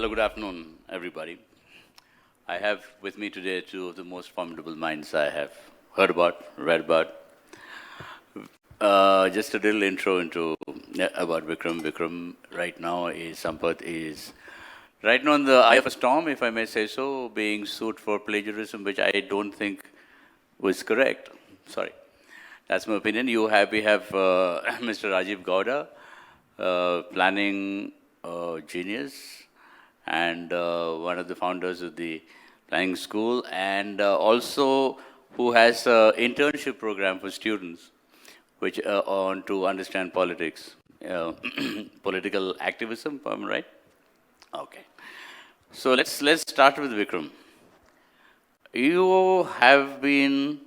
Hello, good afternoon, everybody. I have with me today two of the most formidable minds I have heard about, read about. Just a little intro about Vikram. Vikram right now is, Sampath is right now on the eye of a storm, if I may say so, being sued for plagiarism, which I don't think was correct. Sorry. That's my opinion. We have Mr. Rajeev Gowda, planning genius, and one of the founders of the planning school, and also who has an internship program for students, which on to understand politics, political activism. Am I right? Okay. So let's start with Vikram. You have been.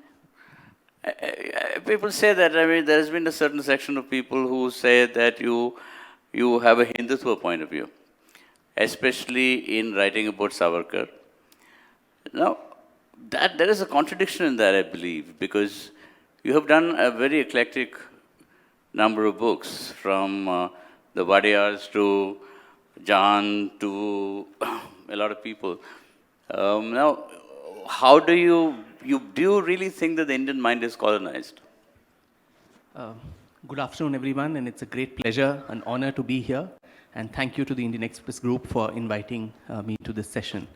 People say that. I mean, there has been a certain section of people who say that you have a Hindutva point of view, especially in writing about Savarkar. Now, there is a contradiction in that, I believe, because you have done a very eclectic number of books, from the Vadiyars to Jahan to a lot of people. Now, how do you really think that the Indian mind is colonized? Good afternoon, everyone, and it's a great pleasure and honor to be here. And thank you to the Indian Express Group for inviting me to this session.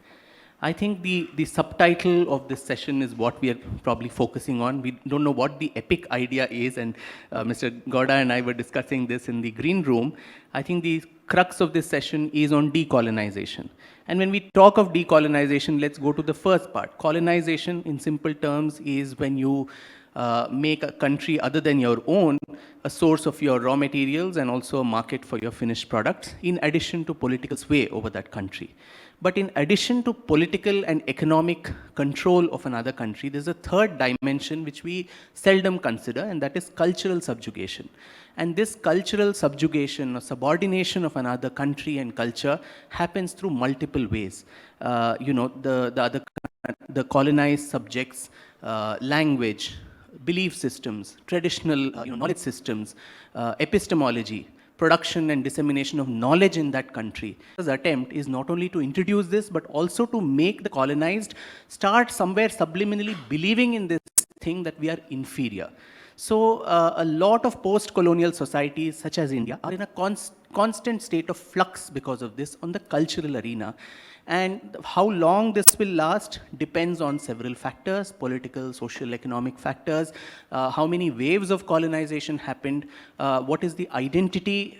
I think the subtitle of this session is what we are probably focusing on. We don't know what the epic idea is, and Mr. Gowda and I were discussing this in the green room. I think the crux of this session is on decolonization. And when we talk of decolonization, let's go to the first part. Colonization, in simple terms, is when you make a country other than your own a source of your raw materials and also a market for your finished products, in addition to political sway over that country. But in addition to political and economic control of another country, there's a third dimension which we seldom consider, and that is cultural subjugation. And this cultural subjugation or subordination of another country and culture happens through multiple ways. The colonized subjects, language, belief systems, traditional knowledge systems, epistemology, production and dissemination of knowledge in that country. His attempt is not only to introduce this, but also to make the colonized start somewhere subliminally believing in this thing that we are inferior. So a lot of post-colonial societies, such as India, are in a constant state of flux because of this on the cultural arena. And how long this will last depends on several factors: political, social, economic factors, how many waves of colonization happened, what is the identity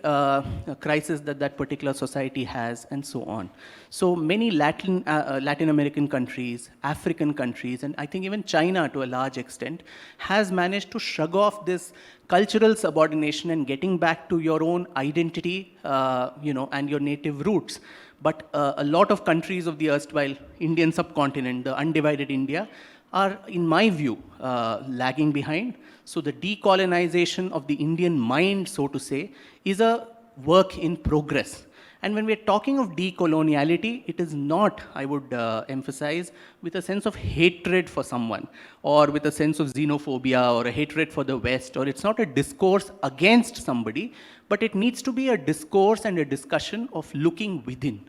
crisis that particular society has, and so on. So many Latin American countries, African countries, and I think even China to a large extent, has managed to shrug off this cultural subordination and getting back to your own identity, and your native roots. But a lot of countries of the erstwhile Indian subcontinent, the undivided India, are, in my view, lagging behind. So the decolonization of the Indian mind, so to say, is a work in progress. And when we're talking of decoloniality, it is not, I would emphasize, with a sense of hatred for someone, or with a sense of xenophobia, or a hatred for the West, or it's not a discourse against somebody, but it needs to be a discourse and a discussion of looking within.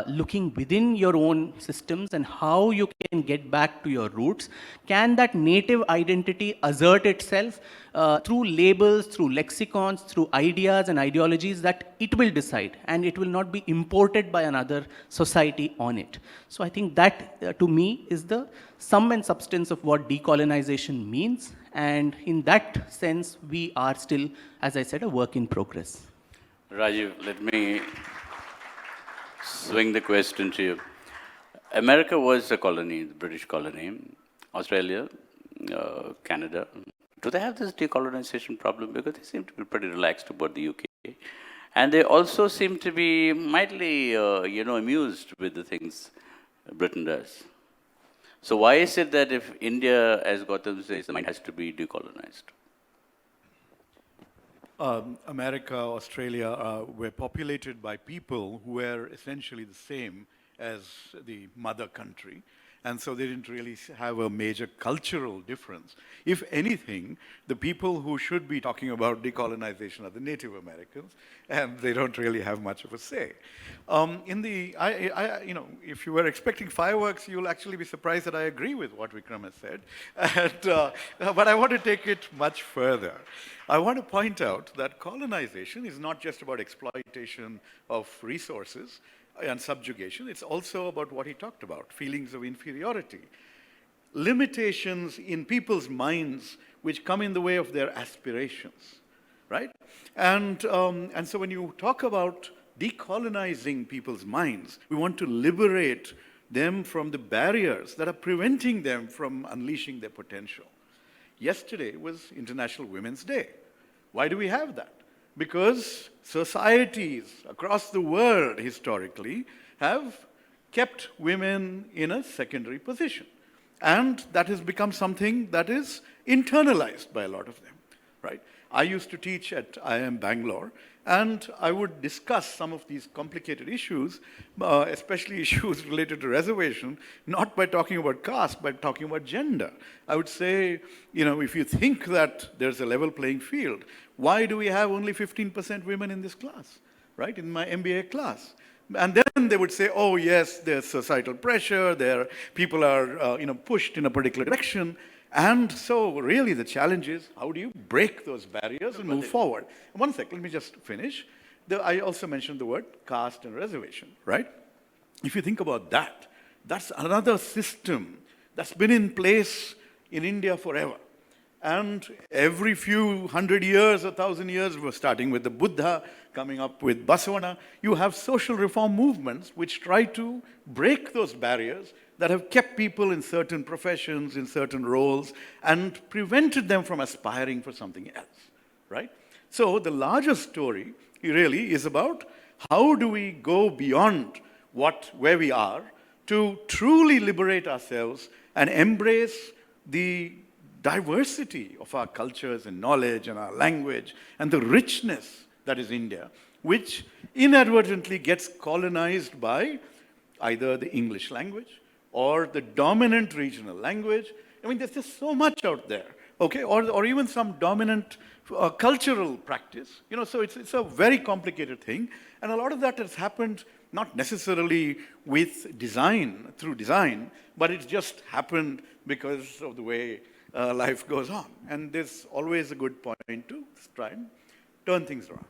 Looking within your own systems and how you can get back to your roots. Can that native identity assert itself through labels, through lexicons, through ideas and ideologies that it will decide, and it will not be imported by another society on it. So I think that, to me, is the sum and substance of what decolonization means. And in that sense, we are still, as I said, a work in progress. Rajiv, let me swing the question to you. America was a colony, the British colony, Australia, Canada. Do they have this decolonization problem? Because they seem to be pretty relaxed about the UK. And they also seem to be mildly, amused with the things Britain does. So why is it that if India, as Gautam says, the mind has to be decolonized? America, Australia were populated by people who were essentially the same as the mother country. And so they didn't really have a major cultural difference. If anything, the people who should be talking about decolonization are the Native Americans, and they don't really have much of a say. If you were expecting fireworks, you'll actually be surprised that I agree with what Vikram has said. But I want to take it much further. I want to point out that colonization is not just about exploitation of resources and subjugation, it's also about what he talked about, feelings of inferiority, limitations in people's minds which come in the way of their aspirations, right? And so when you talk about decolonizing people's minds, we want to liberate them from the barriers that are preventing them from unleashing their potential. Yesterday was International Women's Day. Why do we have that? Because societies across the world historically have kept women in a secondary position. And that has become something that is internalized by a lot of them, right? I used to teach at IIM Bangalore, and I would discuss some of these complicated issues, especially issues related to reservation, not by talking about caste, but talking about gender. I would say, if you think that there's a level playing field, why do we have only 15% women in this class, right, in my MBA class? And then they would say, oh, yes, there's societal pressure, people are pushed in a particular direction. And so really the challenge is, how do you break those barriers and move forward? One sec, let me just finish. I also mentioned the word caste and reservation, right? If you think about that, that's another system that's been in place in India forever. And every few 100 years, 1,000 years, we're starting with the Buddha, coming up with Basavana, you have social reform movements which try to break those barriers that have kept people in certain professions, in certain roles, and prevented them from aspiring for something else, right? So the larger story really is about how do we go beyond where we are to truly liberate ourselves and embrace the diversity of our cultures and knowledge and our language and the richness that is India, which inadvertently gets colonized by either the English language or the dominant regional language. I mean, there's just so much out there, okay? Or even some dominant cultural practice. So it's a very complicated thing. And a lot of that has happened not necessarily with design, through design, but it's just happened because of the way life goes on. And there's always a good point to try and turn things around.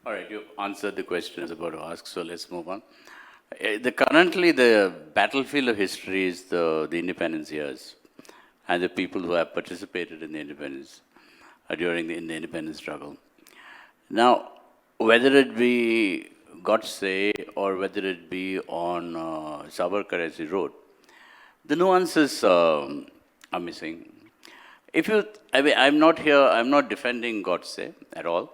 All right, you've answered the question I was about to ask, so let's move on. Currently, the battlefield of history is the independence years and the people who have participated in the independence during the independence struggle. Now, whether it be Godse or whether it be on Savarkar as he wrote, the nuances are missing. I'm not defending Godse at all,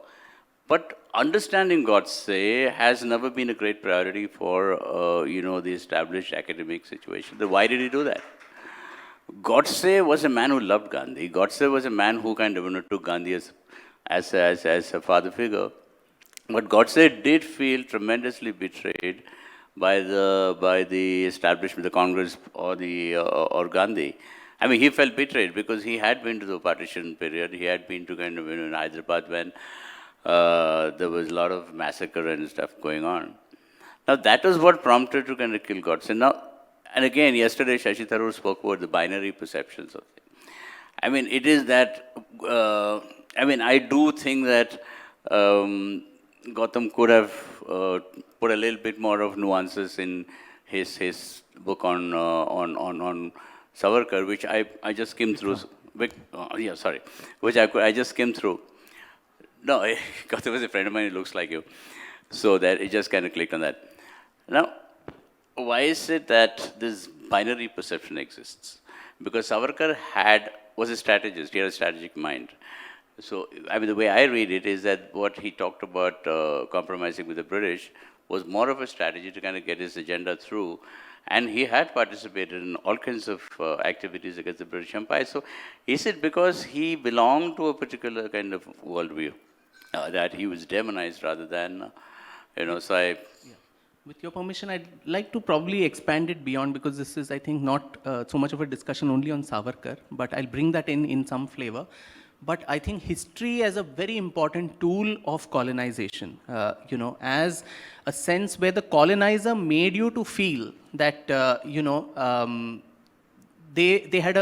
but understanding Godse has never been a great priority for, the established academic situation. Then why did he do that? Godse was a man who loved Gandhi. Godse was a man who kind of took Gandhi as a father figure. But Godse did feel tremendously betrayed by the establishment, the Congress or Gandhi. I mean, he felt betrayed because he had been to the partition period. He had been to in Hyderabad when there was a lot of massacre and stuff going on. Now, that was what prompted to kind of kill Godse. Now, and again, yesterday Shashi Tharoor spoke about the binary perceptions of it. I mean, it is that, I do think that Gautam could have put a little bit more of nuances in his book on Savarkar, which I just skimmed through. Which I just skimmed through. No, Gautam was a friend of mine who looks like you. So that it just kind of clicked on that. Now, why is it that this binary perception exists? Because Savarkar was a strategist. He had a strategic mind. So, the way I read it is that what he talked about compromising with the British was more of a strategy to kind of get his agenda through. And he had participated in all kinds of activities against the British Empire. So, is it because he belonged to a particular kind of worldview that he was demonized rather than, Yeah. With your permission, I'd like to probably expand it beyond, because this is, I think, not so much of a discussion only on Savarkar, but I'll bring that in some flavor. But I think history as a very important tool of colonization, as a sense where the colonizer made you to feel that, they had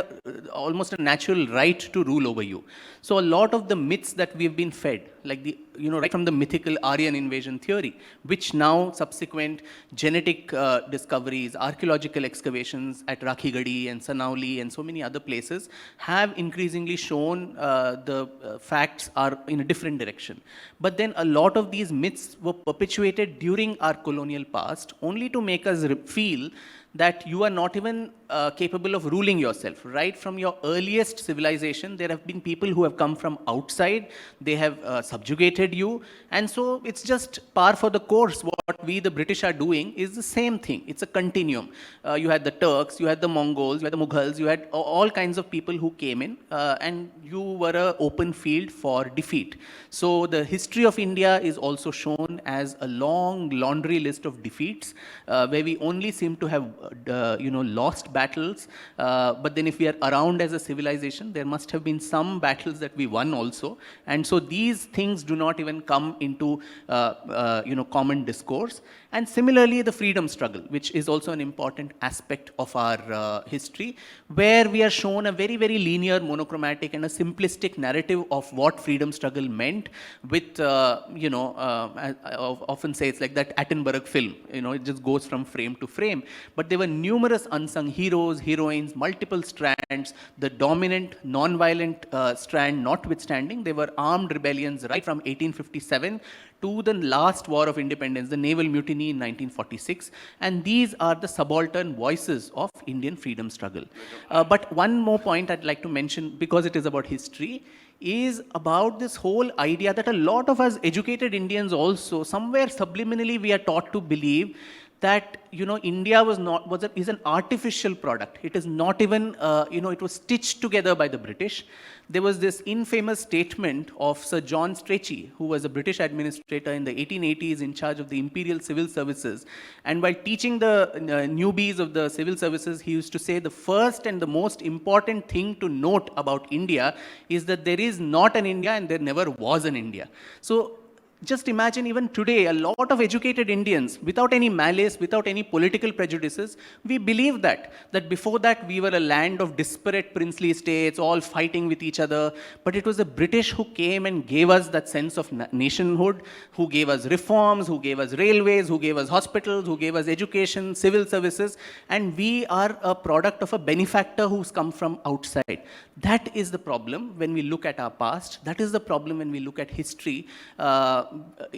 almost a natural right to rule over you. So a lot of the myths that we've been fed, like right from the mythical Aryan invasion theory, which now subsequent genetic discoveries, archaeological excavations at Rakhigadi and Sanauli and so many other places have increasingly shown the facts are in a different direction. But then a lot of these myths were perpetuated during our colonial past only to make us feel that you are not even capable of ruling yourself. Right from your earliest civilization, there have been people who have come from outside, they have subjugated you, and so it's just par for the course. What we, the British, are doing is the same thing. It's a continuum. You had the Turks, you had the Mongols, you had the Mughals, you had all kinds of people who came in, and you were an open field for defeat. So the history of India is also shown as a long laundry list of defeats, where we only seem to have lost battles, but then if we are around as a civilization, there must have been some battles that we won also. And so these things do not even come into common discourse. And similarly, the freedom struggle, which is also an important aspect of our history, where we are shown a very, very linear, monochromatic, and a simplistic narrative of what freedom struggle meant with, I often say it's like that Attenborough film, it just goes from frame to frame. But there were numerous unsung heroes, heroines, multiple strands, the dominant, non-violent strand notwithstanding. There were armed rebellions right from 1857 to the last war of independence, the naval mutiny in 1946. And these are the subaltern voices of Indian freedom struggle. But one more point I'd like to mention, because it is about history, is about this whole idea that a lot of us educated Indians also, somewhere subliminally, we are taught to believe that India is an artificial product. It is not even it was stitched together by the British. There was this infamous statement of Sir John Strachey, who was a British administrator in the 1880s in charge of the Imperial Civil Services. And while teaching the newbies of the civil services, he used to say the first and the most important thing to note about India is that there is not an India and there never was an India. So just imagine, even today, a lot of educated Indians, without any malice, without any political prejudices, we believe that before that we were a land of disparate princely states, all fighting with each other. But it was the British who came and gave us that sense of nationhood, who gave us reforms, who gave us railways, who gave us hospitals, who gave us education, civil services, and we are a product of a benefactor who's come from outside. That is the problem when we look at our past. That is the problem when we look at history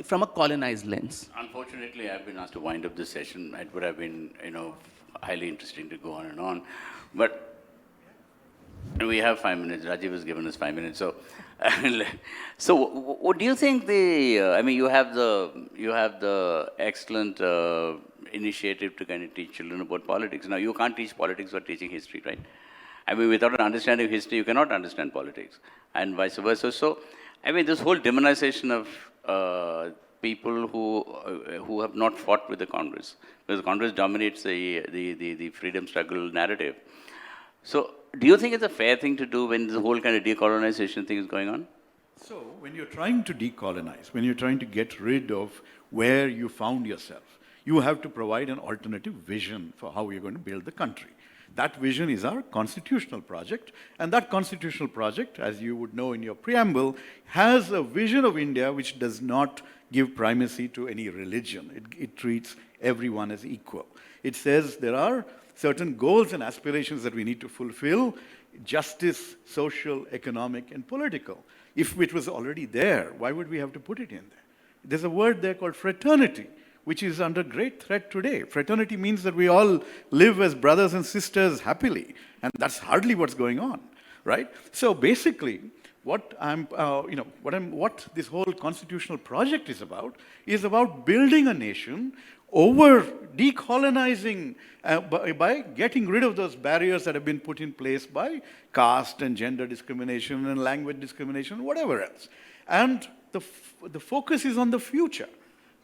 from a colonized lens. Unfortunately, I've been asked to wind up this session. It would have been, highly interesting to go on and on. But we have 5 minutes. Rajeev has given us 5 minutes. So, what do you think you have the excellent initiative to kind of teach children about politics. Now, you can't teach politics without teaching history, right? I mean, without an understanding of history, you cannot understand politics, and vice versa. So, this whole demonization of people who have not fought with the Congress, because the Congress dominates the freedom struggle narrative. So, do you think it's a fair thing to do when the whole kind of decolonization thing is going on? So, when you're trying to decolonize, when you're trying to get rid of where you found yourself, you have to provide an alternative vision for how you're going to build the country. That vision is our constitutional project, and that constitutional project, as you would know in your preamble, has a vision of India which does not give primacy to any religion. It treats everyone as equal. It says there are certain goals and aspirations that we need to fulfill: justice, social, economic, and political. If it was already there, why would we have to put it in there? There's a word there called fraternity, which is under great threat today. Fraternity means that we all live as brothers and sisters happily, and that's hardly what's going on, right? So basically, what this whole constitutional project is about building a nation over decolonizing by getting rid of those barriers that have been put in place by caste and gender discrimination and language discrimination, whatever else. And the focus is on the future.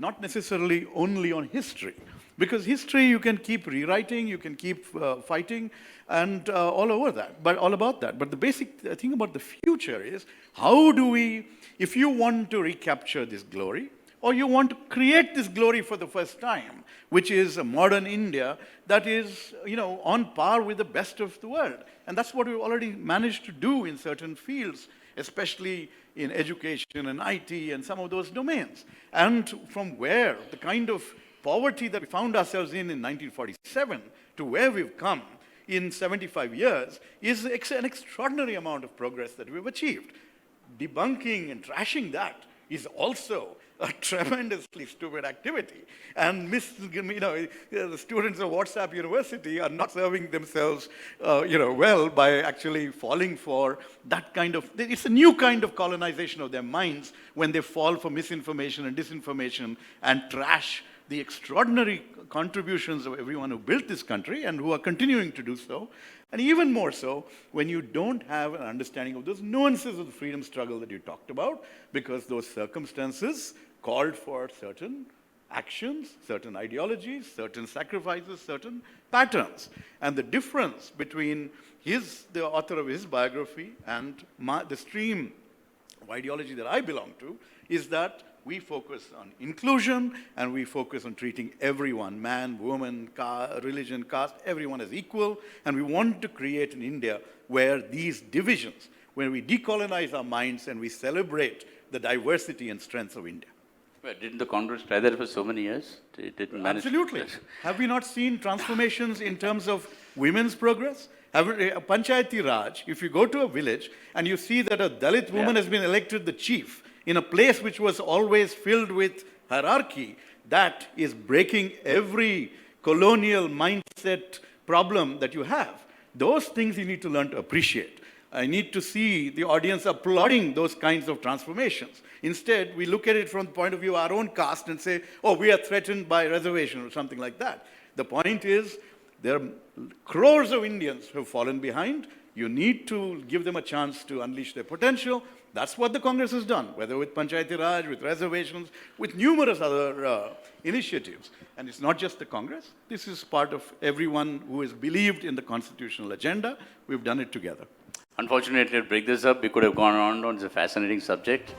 not necessarily only on history. Because history you can keep rewriting, you can keep fighting, and all about that. But the basic thing about the future is, how do we, if you want to recapture this glory, or you want to create this glory for the first time, which is a modern India that is, on par with the best of the world. And that's what we've already managed to do in certain fields, especially in education and IT and some of those domains. And from where the kind of poverty that we found ourselves in 1947 to where we've come in 75 years is an extraordinary amount of progress that we've achieved. Debunking and trashing that is also a tremendously stupid activity. And the students of WhatsApp University are not serving themselves well by actually falling for that kind of, it's a new kind of colonization of their minds when they fall for misinformation and disinformation and trash the extraordinary contributions of everyone who built this country and who are continuing to do so. And even more so when you don't have an understanding of those nuances of the freedom struggle that you talked about, because those circumstances called for certain actions, certain ideologies, certain sacrifices, certain patterns. And the difference between the author of his biography and the stream of ideology that I belong to is that we focus on inclusion and we focus on treating everyone, man, woman, religion, caste, everyone as equal. And we want to create an India where these divisions, where we decolonize our minds and we celebrate the diversity and strengths of India. Well, didn't the Congress try that for so many years? It didn't manage. Absolutely. Have we not seen transformations in terms of women's progress? Panchayati Raj, if you go to a village and you see that a Dalit woman has been elected the chief in a place which was always filled with hierarchy, that is breaking every colonial mindset problem that you have. Those things you need to learn to appreciate. I need to see the audience applauding those kinds of transformations. Instead, we look at it from the point of view of our own caste and say, oh, we are threatened by reservation or something like that. The point is, there are crores of Indians who have fallen behind. You need to give them a chance to unleash their potential. That's what the Congress has done, whether with Panchayati Raj, with reservations, with numerous other initiatives. And it's not just the Congress. This is part of everyone who has believed in the constitutional agenda. We've done it together. Unfortunately, to break this up, we could have gone on. It's a fascinating subject.